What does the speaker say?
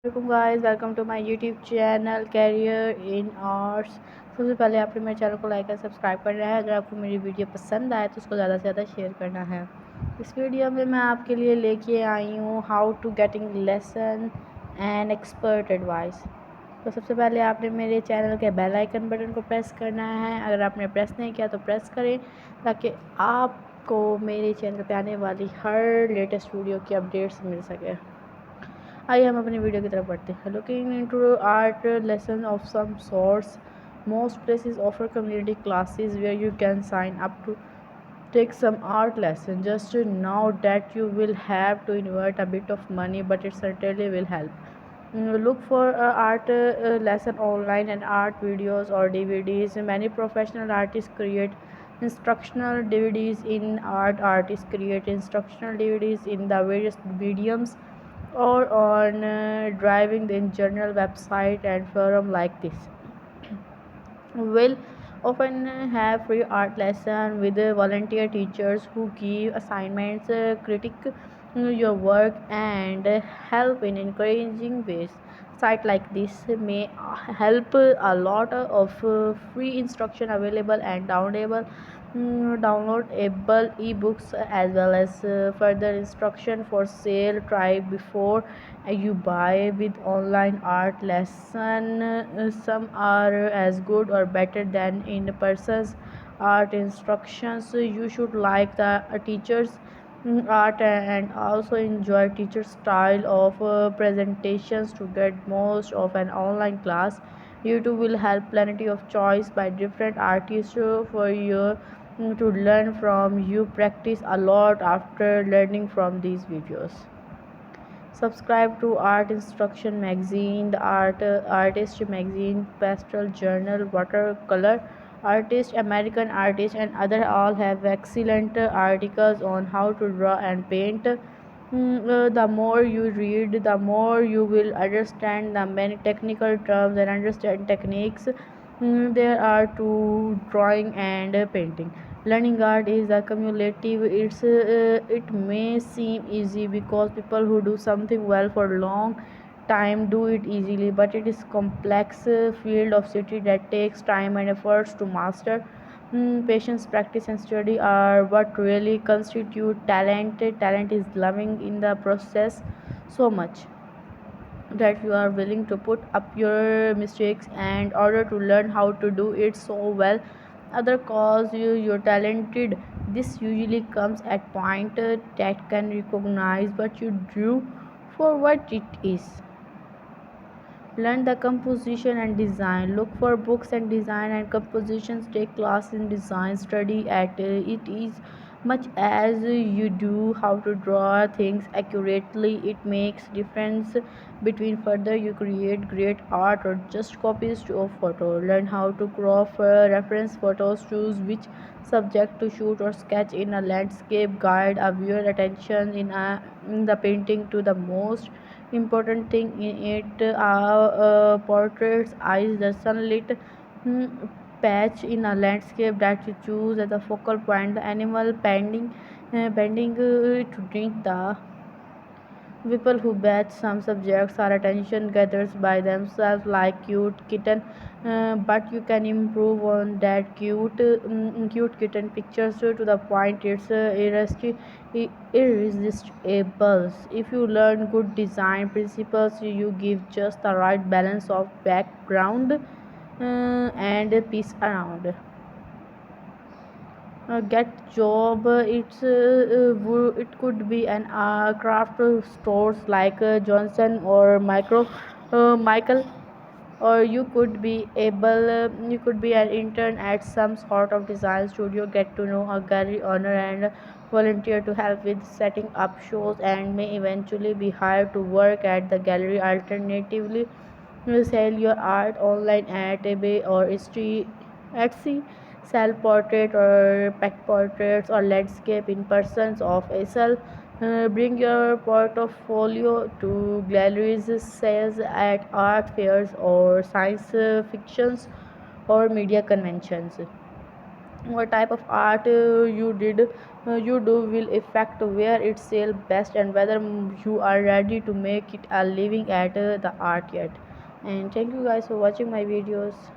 Welcome guys, welcome to my YouTube channel career in arts. सबसे पहले आपने मेरे चैनल को लाइक और सब्सक्राइब करना है। अगर आपको मेरी वीडियो पसंद आए तो उसको ज़्यादा से ज़्यादा शेयर करना है। इस वीडियो में मैं आपके लिए लेके आई हूँ how to getting lesson and expert advice. तो सबसे पहले आपने मेरे चैनल के बेल आइकन बटन को प्रेस करना है। अगर आपने प्रेस नहीं किया तो प्रेस करें ताकि आपको मेरे चैनल पे आने वाली हर लेटेस्ट वीडियो की अपडेट्स मिल सके। आइए हम अपनी वीडियो की तरफ बढ़ते हैं। Looking into art lesson of some sorts, most places offer community classes where you can sign up to take some art lesson. Just know that you will have to invest a bit of money, but it certainly will help. Look for art lesson online and art videos or DVDs. Many professional artists create instructional DVDs in art. Artists create instructional DVDs in the various mediums or on driving the general website and forum like this will often have free art lesson with volunteer teachers who give assignments, critique your work, and help in encouraging ways. Site like this may help a lot of free instruction available and downloadable ebooks as well as further instruction for sale. Try before you buy with online art lesson. Some are as good or better than in person's art instructions. You should like the teachers art and also enjoy teacher style of presentations to get most of an online class. YouTube will have plenty of choice by different artists for you to learn from. You practice a lot after learning from these videos. Subscribe to Art Instruction Magazine, the Artist Magazine, Pastel Journal, Watercolor Artist, American Artist, and other all have excellent articles on how to draw and paint. The more you read, the more you will understand the many technical terms and understand techniques there are to drawing and painting. Learning art is a cumulative. It may seem easy because people who do something well for a long time do it easily, but it is complex field of study that takes time and efforts to master. Patience, practice, and study are what really constitute talent. Talent is loving in the process so much that you are willing to put up your mistakes and order to learn how to do it so well other cause you're talented. This usually comes at point that can recognize what you do for what it is. Learn the composition and design. Look for books and design and compositions. Take class in design. Study at it is much as you do how to draw things accurately. It makes difference between further you create great art or just copies of photo. Learn how to crop reference photos. Choose which subject to shoot or sketch in a landscape. Guide a viewer attention in the painting to the most important thing in it are portraits, eyes, the sunlit patch in a landscape that you choose as a focal point, the animal bending to drink the people who batch some subjects are attention gatherers by themselves like cute kitten, but you can improve on that cute kitten pictures to the point it's irresistible. If you learn good design principles, you give just the right balance of background and peace around. Get job, it could be an craft stores like Johnson or Michael, or you could be an intern at some sort of design studio. Get to know a gallery owner and volunteer to help with setting up shows and may eventually be hired to work at the gallery. Alternatively, you sell your art online at eBay or Etsy. Sell portrait or pet portraits or landscape in persons of a self. Bring your portfolio to galleries, sales at art fairs or science fictions or media conventions. what type of art you do will affect where it sell best and whether you are ready to make it a living at the art yet. And thank you guys for watching my videos.